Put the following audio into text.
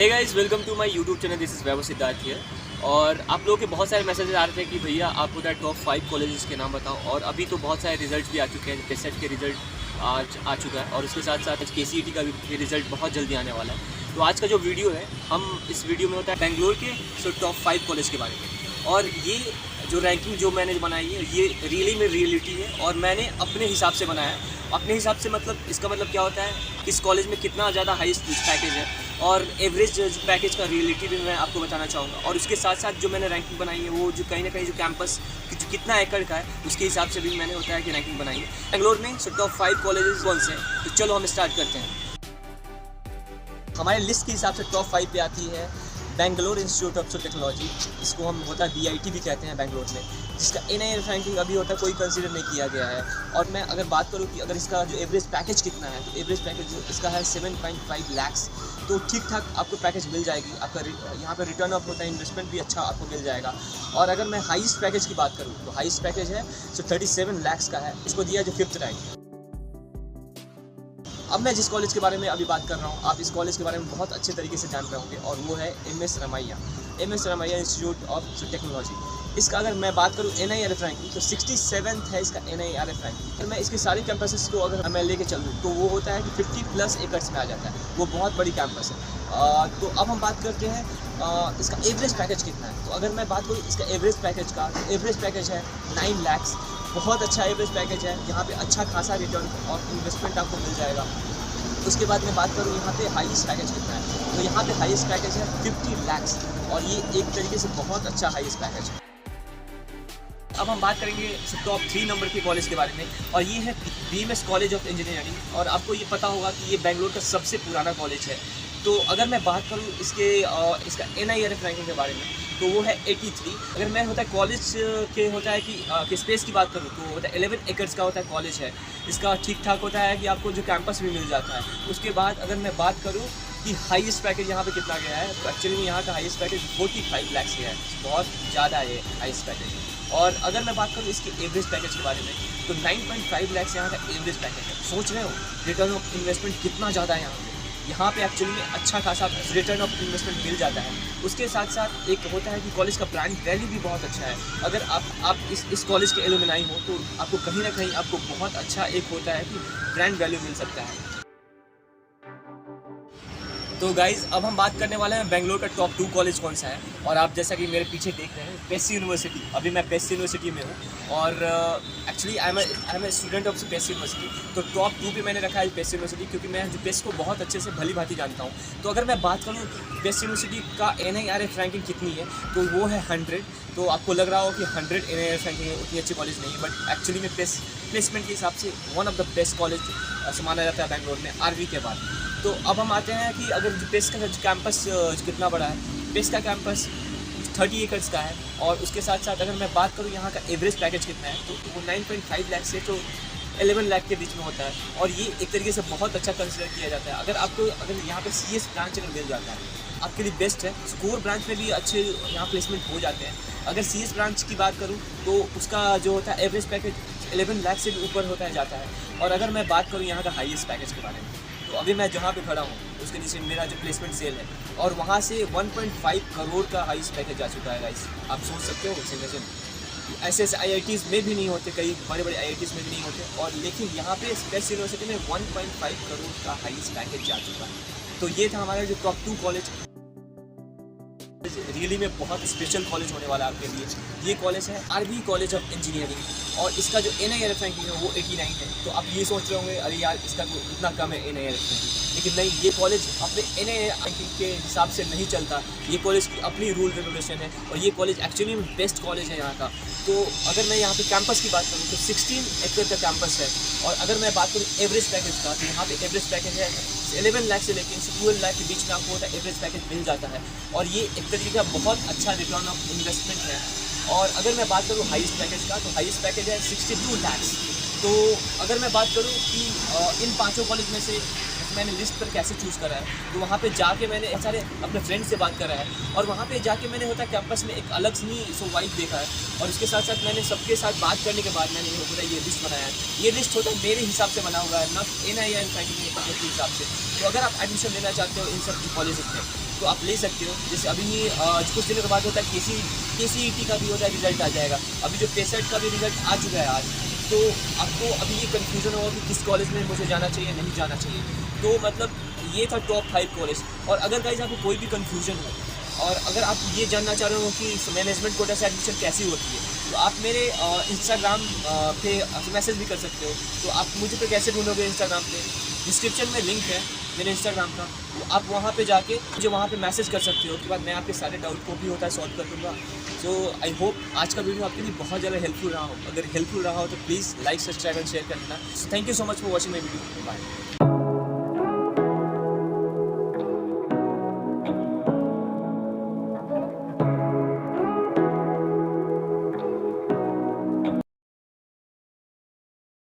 Hey guys, welcome to my YouTube channel. This is Vaibhav Siddharth here. और आप लोगों के बहुत सारे मैसेजेस आ रहे थे कि भैया आप उधर टॉप 5 कॉलेजेस के नाम बताओ। और अभी तो बहुत सारे रिजल्ट भी आ चुके हैं। टेस्ट के रिजल्ट आज आ चुका है और उसके साथ साथ KCET का भी रिजल्ट बहुत जल्दी आने वाला है। तो आज का जो वीडियो है, हम इस वीडियो में होता है बेंगलोर के टॉप 5 कॉलेज के बारे में। और ये जो रैंकिंग जो मैंने बनाई है, ये रियली में रियलिटी है और मैंने अपने हिसाब से बनाया है। अपने हिसाब से मतलब इसका मतलब क्या होता है, किस कॉलेज में कितना ज़्यादा हाईएस्ट पैकेज है और एवरेज पैकेज का रियलिटी भी मैं आपको बताना चाहूँगा। और उसके साथ साथ जो मैंने रैंकिंग बनाई है, वो जो कहीं ना कहीं जो कैंपस कितना एकड़ का है, उसके हिसाब से भी मैंने होता है कि रैंकिंग बनाई है। बेंगलोर में टॉप 5 कॉलेजेस कौन से हैं, तो चलो हम स्टार्ट करते हैं। हमारे लिस्ट के हिसाब से टॉप 5 पे आती है बेंगलोर इंस्टीट्यूट ऑफ टेक्नोलॉजी। इसको हम होता है BIT भी कहते हैं बेंगलोर में, जिसका NIR रैंकिंग अभी होता है कोई कंसीडर नहीं किया गया है। और मैं अगर बात करूँ कि अगर इसका जो एवरेज पैकेज कितना है, तो एवरेज पैकेज इसका है 7.5 लाख्स। तो ठीक ठाक आपको पैकेज मिल जाएगी। आपका यहाँ पर रिटर्न ऑफ होता है, इन्वेस्टमेंट भी अच्छा आपको मिल जाएगा। और अगर मैं हाईएस्ट पैकेज की बात करूँ, तो हाईएस्ट पैकेज है 37 लाख्स का है। इसको दिया जो 5th रैंक। अब मैं जिस कॉलेज के बारे में अभी बात कर रहा हूँ, आप इस कॉलेज के बारे में बहुत अच्छे तरीके से जान रहे होंगे, और वो है MS Ramaiah institute of technology. इसका अगर मैं बात करूँ NIRF रैंकिंग, तो 67th है इसका NIRF रैंकिंग। अगर मैं इसके सारे कैंपसेस को अगर मैं लेके चलूँ, तो वो होता है कि 50+ एकड़ में आ जाता है। वो बहुत बड़ी कैंपस है। तो अब हम बात करते हैं इसका एवरेज पैकेज कितना है। तो अगर मैं बात करूँ इसका एवरेज पैकेज का, तो एवरेज पैकेज है 9 लाख्स। बहुत अच्छा एवरेज पैकेज है। यहाँ पे अच्छा खासा रिटर्न और इन्वेस्टमेंट आपको मिल जाएगा। उसके बाद मैं बात करूँ यहाँ पे हाईएस्ट पैकेज कितना है, तो यहाँ पे हाईएस्ट पैकेज है 50 लाख्स। और ये एक तरीके से बहुत अच्छा हाईएस्ट पैकेज है। अब हम बात करेंगे टॉप 3 नंबर के कॉलेज के बारे में, और ये है BMS कॉलेज ऑफ इंजीनियरिंग। और आपको ये पता होगा कि ये बेंगलोर का सबसे पुराना कॉलेज है। तो अगर मैं बात करूँ इसका NIRF रैंकिंग के बारे में, तो वो है 83। अगर मैं होता है कॉलेज के होता है कि स्पेस की बात करूँ, तो होता है 11 एकर्स का होता है कॉलेज है। इसका ठीक ठाक होता है कि आपको जो कैंपस भी मिल जाता है। उसके बाद अगर मैं बात करूँ कि हाईएस्ट पैकेज यहाँ पे कितना गया है, तो एक्चुअली में यहाँ का हाईएस्ट पैकेज 45 लाख गया है। बहुत ज़्यादा है हाईएस्ट पैकेज। और अगर मैं बात करूँ इसके एवरेज पैकेज के बारे में, तो 9.5 लाख यहाँ का एवरेज पैकेज है। सोच रहे हो रिटर्न ऑफ इन्वेस्टमेंट कितना ज़्यादा है यहाँ पे एक्चुअली में अच्छा खासा रिटर्न ऑफ इन्वेस्टमेंट मिल जाता है। उसके साथ साथ एक होता है कि कॉलेज का ब्रांड वैल्यू भी बहुत अच्छा है। अगर आप इस कॉलेज के एलुमनाई हो, तो आपको कहीं ना कहीं आपको बहुत अच्छा एक होता है कि ब्रांड वैल्यू मिल सकता है। तो गाइज़, अब हम बात करने वाले हैं बेंगलोर का टॉप 2 कॉलेज कौन सा है। और आप जैसा कि मेरे पीछे देख रहे हैं, पेस यूनिवर्सिटी। अभी मैं पेस यूनिवर्सिटी में हूँ और actually I am a student of PES university. तो टॉप 2 पे मैंने रखा है पेस यूनिवर्सिटी, क्योंकि मैं जो पेस को बहुत अच्छे से भली भांति जानता हूँ। तो अगर मैं बात करूँ पेस यूनिवर्सिटी का NIRF रैंकिंग कितनी है, तो वो है 100। तो आपको लग रहा हो कि 100 NIRF रैंकिंग है, उतनी अच्छी कॉलेज नहीं है। बट एक्चुअली में प्लेसमेंट के हिसाब से one of the best college माना जाता है बेंगलोर में, RV के बाद। तो अब हम आते हैं कि अगर पेस का कैंपस कितना बड़ा है। पेस का कैंपस 30 एकर्स का है। और उसके साथ साथ अगर मैं बात करूँ यहाँ का एवरेज पैकेज कितना है, तो वो 9.5 लाख से तो 11 लाख के बीच में होता है। और ये एक तरीके से बहुत अच्छा कंसिडर किया जाता है। अगर यहाँ पे CS ब्रांच अगर मिल जाता है, आपके लिए बेस्ट है। स्कोर ब्रांच में भी अच्छे यहाँ प्लेसमेंट हो जाते हैं। अगर CS ब्रांच की बात करूँ, तो उसका जो होता है एवरेज पैकेज 11 लाख से भी ऊपर होता है जाता है। और अगर मैं बात करूँ यहाँ का हाईएस्ट पैकेज के बारे में, तो अभी मैं जहाँ पे खड़ा हूँ, उसके नीचे मेरा जो प्लेसमेंट सेल है, और वहाँ से 1.5 करोड़ का हाईएस्ट पैकेज जा चुका है गाइस। आप सोच सकते हो सिग्नेचर ऐसे IITs में भी नहीं होते, कई बड़े बड़े IITs में भी नहीं होते। और लेकिन यहाँ पे स्पेस यूनिवर्सिटी में 1.5 करोड़ का हाईएस्ट पैकेज जा चुका है। तो ये था हमारा जो टॉप 2 कॉलेज। रियली में बहुत स्पेशल कॉलेज होने वाला है आपके लिए। ये कॉलेज है RV कॉलेज ऑफ इंजीनियरिंग, और इसका जो NIRF रैंकिंग है वो 89 है। तो आप ये सोच रहे होंगे, अरे यार इसका तो इतना कम है NIRF रैंकिंग। लेकिन नहीं, ये कॉलेज अपने NIRF रैंकिंग के हिसाब से नहीं चलता। ये कॉलेज की अपनी रूल रेगुलेशन है, और ये कॉलेज एक्चुअली में बेस्ट कॉलेज है यहाँ का। तो अगर मैं यहाँ पे कैंपस की बात करूँ, तो 16 एकड़ का कैंपस है। और अगर मैं बात करूँ एवरेज पैकेज का, तो यहाँ पे एवरेज पैकेज है 11 लाख से लेकर 12 लाख के बीच में आपको एवरेज पैकेज मिल जाता है। और ये एक तरीके का बहुत अच्छा रिटर्न ऑफ इन्वेस्टमेंट है। और अगर मैं बात करूँ हाईएस्ट पैकेज का, तो हाईएस्ट पैकेज है 62 लाख। तो अगर मैं बात करूँ कि इन 5 कॉलेज में से मैंने लिस्ट पर कैसे चूज़ करा है, तो वहाँ पे जाके मैंने बहुत सारे अपने फ्रेंड से बात करा है। और वहाँ पे जाके मैंने होता है कैंपस में एक अलग ही सो वाइब देखा है। और उसके साथ साथ मैंने सबके साथ बात करने के बाद मैंने ये लिस्ट बनाया है। ये लिस्ट होता है मेरे हिसाब से बना हुआ है, ना NIRF रैंकिंग के हिसाब से। तो अगर आप एडमिशन लेना चाहते हो इन सब कॉलेज में, तो आप ले सकते हो। जैसे अभी कुछ दिनों के बाद होता है KCET का भी होता है, रिजल्ट आ जाएगा। अभी जो पेसेट का भी रिजल्ट आ चुका है आज, तो आपको अभी ये कन्फ्यूज़न होगा कि किस कॉलेज में मुझे जाना चाहिए, नहीं जाना चाहिए। तो मतलब ये था टॉप 5 कॉलेज। और अगर गाइस आपको कोई भी कन्फ्यूज़न हो और अगर आप ये जानना चाह रहे हो कि मैनेजमेंट कोटा से एडमिशन कैसी होती है, तो आप मेरे इंस्टाग्राम पे मैसेज भी कर सकते हो। तो आप मुझे पे कैसे ढूंढोगे इंस्टाग्राम पे, डिस्क्रिप्शन में लिंक है मेरे इंस्टाग्राम का, तो आप वहाँ पे जाके मुझे वहाँ पे मैसेज कर सकते हो। उसके बाद मैं आपके सारे डाउट को भी होता है सॉल्व कर दूँगा। सो आई होप आज का वीडियो आपके लिए बहुत ज़्यादा हेल्पफुल रहा हो। अगर हेल्पफुल रहा हो तो please like, subscribe and share कर देना। Thank you so much for watching my video. Bye.